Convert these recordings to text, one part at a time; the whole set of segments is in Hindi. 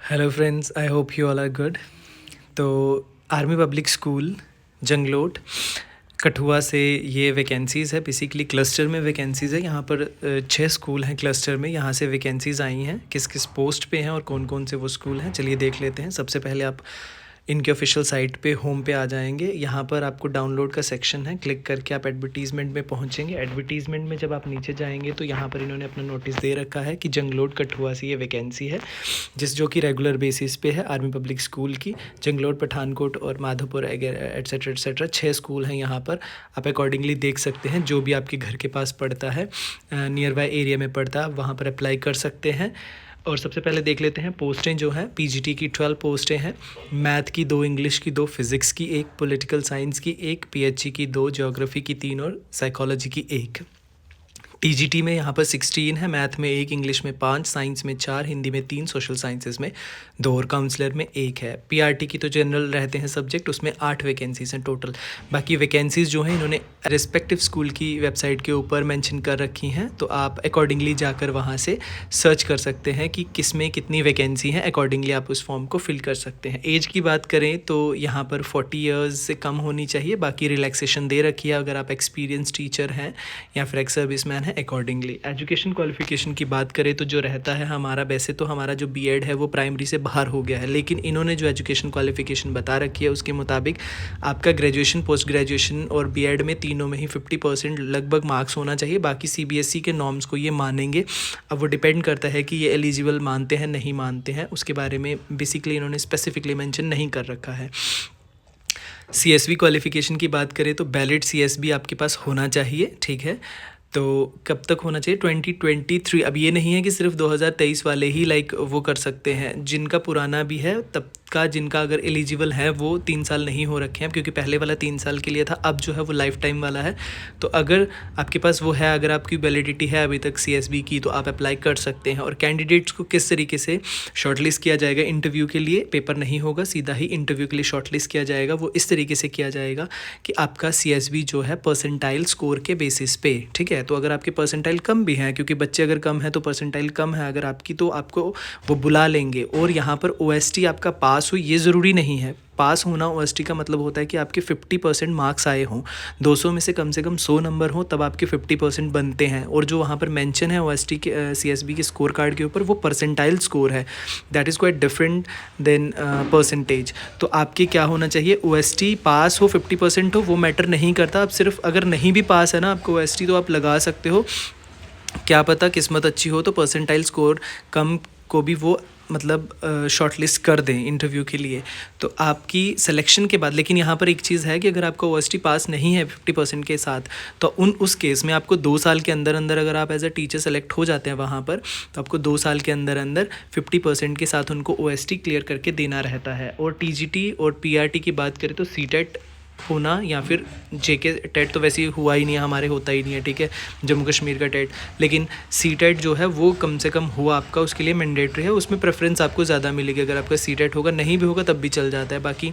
Hello friends, I hope you all are good. तो army public school Janglot Kathua से ये वैकेंसीज़ है। बेसिकली क्लस्टर में वैकेंसीज़ है। यहाँ पर 6 स्कूल हैं क्लस्टर में। यहाँ से वैकेंसीज़ आई हैं, किस किस पोस्ट पे हैं और कौन कौन से वो स्कूल हैं, चलिए देख लेते हैं। सबसे पहले आप इनके ऑफिशियल साइट पे होम पे आ जाएंगे। यहाँ पर आपको डाउनलोड का सेक्शन है, क्लिक करके आप एडवर्टीज़मेंट में पहुँचेंगे। एडवर्टीज़मेंट में जब आप नीचे जाएंगे तो यहाँ पर इन्होंने अपना नोटिस दे रखा है कि जंगलोट कठुआ से ये वैकेंसी है, जो कि रेगुलर बेसिस पे है आर्मी पब्लिक स्कूल की। जंगलोट, पठानकोट और माधोपुर एट्सेट्रा एट्सेट्रा 6 स्कूल हैं यहाँ पर। आप अकॉर्डिंगली देख सकते हैं, जो भी आपके घर के पास पड़ता है, नियर बाय एरिया में पड़ता है, वहाँ पर अप्लाई कर सकते हैं। और सबसे पहले देख लेते हैं पोस्टें जो हैं। पीजीटी की 12 पोस्टें हैं, मैथ की 2, इंग्लिश की 2, फिज़िक्स की 1, पॉलिटिकल साइंस की 1, पीएचई की 2, ज्योग्राफी की 3 और साइकोलॉजी की 1। टीजीटी में यहाँ पर 16 है, मैथ में 1, इंग्लिश में 5, साइंस में 4, हिंदी में 3, सोशल साइंसेज में 2 और काउंसलर में 1 है। पीआरटी की तो जनरल रहते हैं सब्जेक्ट, उसमें 8 वैकेंसीज़ हैं टोटल। बाकी वैकेंसीज़ जो हैं इन्होंने रिस्पेक्टिव स्कूल की वेबसाइट के ऊपर मेंशन कर रखी हैं, तो आप अकॉर्डिंगली जाकर वहाँ से सर्च कर सकते हैं कि किस में कितनी वैकेंसी हैं। अकॉर्डिंगली आप उस फॉर्म को फिल कर सकते हैं। एज की बात करें तो यहाँ पर 40 ईयर्स से कम होनी चाहिए। बाकी रिलैक्सेशन दे रखी है अगर आप एक्सपीरियंस टीचर हैं या फिर एक्स सर्विस मैन है अकॉर्डिंगली। एजुकेशन क्वालिफिकेशन की बात करें तो जो रहता है हमारा, वैसे तो हमारा जो बीएड है वो प्राइमरी से बाहर हो गया है, लेकिन इन्होंने जो एजुकेशन क्वालिफिकेशन बता रखी है उसके मुताबिक आपका ग्रेजुएशन, पोस्ट ग्रेजुएशन और बीएड में तीनों में ही 50% लगभग मार्क्स होना चाहिए। बाकी सीबीएसई के नॉर्म्स को ये मानेंगे। अब वो डिपेंड करता है कि ये एलिजिबल मानते हैं नहीं मानते हैं, उसके बारे में बेसिकली इन्होंने स्पेसिफिकली मेंशन नहीं कर रखा है। सीएसबी क्वालिफिकेशन की बात करें तो वैलिड सीएसबी आपके पास होना चाहिए, ठीक है। तो कब तक होना चाहिए? 2023। अब ये नहीं है कि सिर्फ 2023 वाले ही वो कर सकते हैं, जिनका पुराना भी है तब का, जिनका अगर एलिजिबल है वो 3 साल नहीं हो रखे हैं, क्योंकि पहले वाला 3 साल के लिए था, अब जो है वो लाइफ टाइम वाला है। तो अगर आपके पास वो है, अगर आपकी वैलिडिटी है अभी तक सीएसबी की, तो आप अप्लाई कर सकते हैं। और कैंडिडेट्स को किस तरीके से शॉर्टलिस्ट किया जाएगा इंटरव्यू के लिए? पेपर नहीं होगा, सीधा ही इंटरव्यू के लिए शॉर्टलिस्ट किया जाएगा। वो इस तरीके से किया जाएगा कि आपका सीएसबी जो है परसेंटाइल स्कोर के बेसिस पे, ठीक है। तो अगर आपके परसेंटाइल कम भी हैं, क्योंकि बच्चे अगर कम है तो परसेंटाइल कम है अगर आपकी, तो आपको वो बुला लेंगे। और यहाँ पर ओएसटी आपका पास हो ये ज़रूरी नहीं है। पास होना ओएसटी का मतलब होता है कि आपके 50% मार्क्स आए हों, 200 में से कम 100 नंबर हो, तब आपके 50% बनते हैं। और जो वहाँ पर मेंशन है ओएसटी के सीएसबी के स्कोर कार्ड के ऊपर, वो परसेंटाइल स्कोर है। That is quite different than percentage. तो आपके क्या होना चाहिए? ओएसटी पास हो, 50% हो, वो मैटर नहीं करता। आप सिर्फ अगर नहीं भी पास है ना आपको ओएसटी, तो आप लगा सकते हो, क्या पता किस्मत अच्छी हो तो परसेंटाइल स्कोर कम को भी वो शॉर्टलिस्ट कर दें इंटरव्यू के लिए। तो आपकी सिलेक्शन के बाद, लेकिन यहाँ पर एक चीज़ है कि अगर आपका ओएसटी पास नहीं है 50% के साथ, तो उस केस में आपको 2 साल के अंदर अंदर, अगर आप एज अ टीचर सेलेक्ट हो जाते हैं वहाँ पर, तो आपको 2 साल के अंदर अंदर 50% के साथ उनको ओएसटी क्लियर करके देना रहता है। और टीजीटी और पीआरटी की बात करें तो सीटेट होना, या फिर जेके टेट तो वैसे ही हुआ ही नहीं है, हमारे होता ही नहीं है, ठीक है, जम्मू कश्मीर का टेट। लेकिन सी टेट जो है वो कम से कम हुआ आपका, उसके लिए मैंडेटरी है, उसमें प्रेफरेंस आपको ज़्यादा मिलेगी। अगर आपका सी टेट होगा, नहीं भी होगा तब भी चल जाता है। बाकी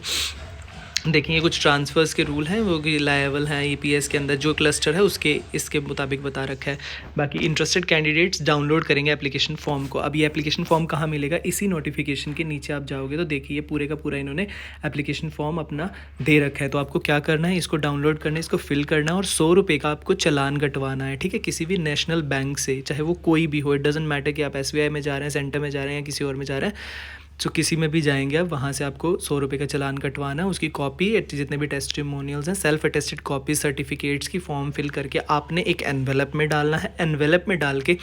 देखिए कुछ ट्रांसफ़र्स के रूल हैं, वो कि लायबल हैं ईपीएस के अंदर, जो क्लस्टर है उसके इसके मुताबिक बता रखा है। बाकी इंटरेस्टेड कैंडिडेट्स डाउनलोड करेंगे एप्लीकेशन फॉर्म को। अब ये एप्लीकेशन फॉर्म कहाँ मिलेगा? इसी नोटिफिकेशन के नीचे आप जाओगे तो देखिए पूरे का पूरा इन्होंने एप्लीकेशन फॉर्म अपना दे रखा है। तो आपको क्या करना है? इसको डाउनलोड करना है, इसको फिल करना है, और 100 रुपये का आपको चालान कटवाना है, ठीक है, किसी भी नेशनल बैंक से, चाहे वो कोई भी हो। इट डजेंट मैटर कि आप एसबीआई में जा रहे हैं, सेंटर में जा रहे हैं या किसी और में जा रहे हैं। तो किसी में भी जाएंगे आप, वहाँ से आपको 100 रुपये का चालान कटवाना है। उसकी कॉपी, जितने भी टेस्टिमोनियल्स हैं, सेल्फ अटेस्टेड कॉपी, सर्टिफिकेट्स की फॉर्म फिल करके आपने एक एनवेलप में डालना है। एनवेलप में डाल के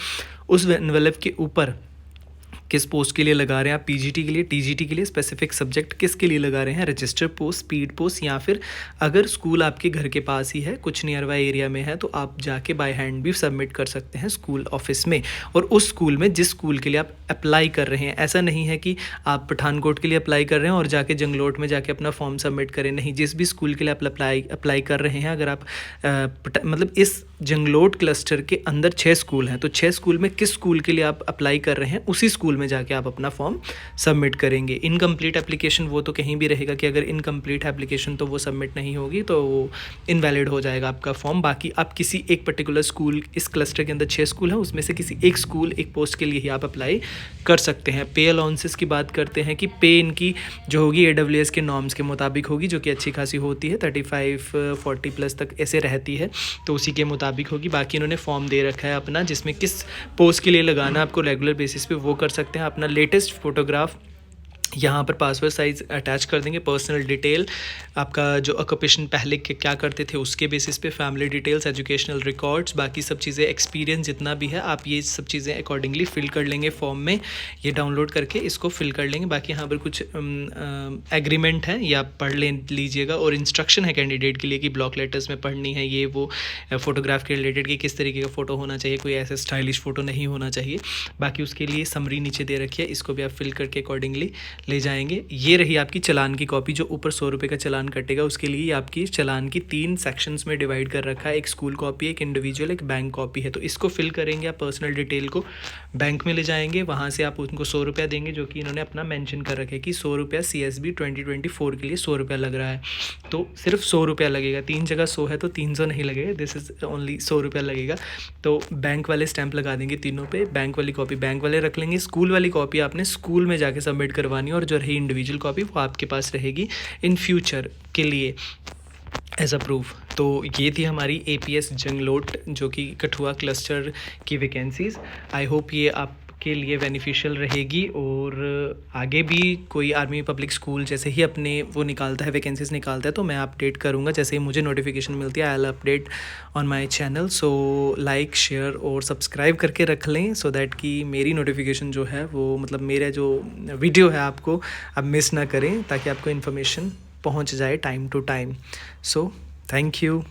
उस एनवेलप के ऊपर किस पोस्ट के लिए लगा रहे हैं आप, पीजीटी के लिए, टीजीटी के लिए, स्पेसिफिक सब्जेक्ट किसके लिए लगा रहे हैं, रजिस्टर पोस्ट, स्पीड पोस्ट, या फिर अगर स्कूल आपके घर के पास ही है, कुछ नियर बाय एरिया में है, तो आप जाके बाय हैंड भी सबमिट कर सकते हैं स्कूल ऑफिस में। और उस स्कूल में, जिस स्कूल के लिए आप अप्लाई कर रहे हैं, ऐसा नहीं है कि आप पठानकोट के लिए अप्लाई कर रहे हैं और जाके जंगलोट में जाके अपना फॉर्म सबमिट करें। नहीं, जिस भी स्कूल के लिए आप अप्लाई कर रहे हैं, अगर आप इस जंगलोट क्लस्टर के अंदर 6 स्कूल हैं, तो 6 स्कूल में किस स्कूल के लिए आप अप्लाई कर रहे हैं, उसी स्कूल में जाके आप अपना फॉर्म सबमिट करेंगे। इनकम्प्लीट एप्लीकेशन वो तो कहीं भी रहेगा कि अगर इनकम्प्लीट एप्लीकेशन तो वो सबमिट नहीं होगी, तो वो इनवैलिड हो जाएगा आपका फॉर्म। बाकी आप किसी एक पर्टिकुलर स्कूल, इस क्लस्टर के अंदर 6 स्कूल हैं, उसमें से किसी एक स्कूल, एक पोस्ट के लिए ही आप अप्लाई कर सकते हैं। पे अलाउंसेस की बात करते हैं कि पे इनकी जो होगी AWS के नॉर्म्स के मुताबिक होगी, जो कि अच्छी खासी होती है, 35-40 प्लस तक ऐसे रहती है, तो उसी के मुताबिक होगी। बाकी इन्होंने फॉर्म दे रखा है अपना, जिसमें किस पोस्ट के लिए लगाना आपको रेगुलर बेसिस पे वो कर सकते हैं। अपना लेटेस्ट फोटोग्राफ यहाँ पर पासवर्ड साइज़ अटैच कर देंगे, पर्सनल डिटेल, आपका जो ऑक्यूपेशन पहले के क्या करते थे उसके बेसिस पे, फैमिली डिटेल्स, एजुकेशनल रिकॉर्ड्स, बाकी सब चीज़ें, एक्सपीरियंस जितना भी है, आप ये सब चीज़ें अकॉर्डिंगली फिल कर लेंगे फॉर्म में। ये डाउनलोड करके इसको फिल कर लेंगे। बाकी यहाँ पर कुछ एग्रीमेंट है, ये आप पढ़ लीजिएगा, और इंस्ट्रक्शन है कैंडिडेट के लिए कि ब्लॉक लेटर्स में पढ़नी है ये वो, फ़ोटोग्राफ के रिलेटेड कि किस तरीके का फ़ोटो होना चाहिए, कोई ऐसे स्टाइलिश फ़ोटो नहीं होना चाहिए। बाकी उसके लिए समरी नीचे दे रखी है, इसको भी आप फिल करके अकॉर्डिंगली ले जाएंगे। ये रही आपकी चालान की कॉपी, जो ऊपर 100 रुपये का चालान कटेगा उसके लिए आपकी चालान की 3 सेक्शंस में डिवाइड कर रखा है, एक स्कूल कॉपी, एक इंडिविजुअल, एक बैंक कॉपी है। तो इसको फिल करेंगे आप, पर्सनल डिटेल को बैंक में ले जाएंगे, वहाँ से आप उनको 100 रुपया देंगे, जो कि इन्होंने अपना मेंशन कर रखा है कि 100 रुपया CSB 2024 के लिए 100 रुपया लग रहा है। तो सिर्फ 100 रुपया लगेगा, 3 जगह 100 है तो 300 नहीं लगेगा, दिस इज़ ओनली 100 रुपया लगेगा। तो बैंक वाले स्टैंप लगा देंगे तीनों पे, बैंक वाली कॉपी बैंक वाले रख लेंगे, स्कूल वाली कॉपी आपने स्कूल में जाके सबमिट करवानी है, और जो रही इंडिविजुअल कॉपी वो आपके पास रहेगी इन फ्यूचर के लिए एज अ प्रूफ। तो ये थी हमारी APS जंगलोट, जो कि कठुआ क्लस्टर की वैकेंसीज़। आई होप ये आपके लिए बेनिफिशियल रहेगी, और आगे भी कोई आर्मी पब्लिक स्कूल जैसे ही अपने वो निकालता है, वैकेंसीज़ निकालता है, तो मैं अपडेट करूँगा जैसे ही मुझे नोटिफिकेशन मिलती है। I will update on my channel. So like, share और सब्सक्राइब करके रख लें, सो दैट कि मेरी नोटिफिकेशन जो है वो, मतलब मेरा जो वीडियो है आपको आप मिस ना करें, ताकि आपको इन्फॉर्मेशन पहुंच जाए time to time. So thank you.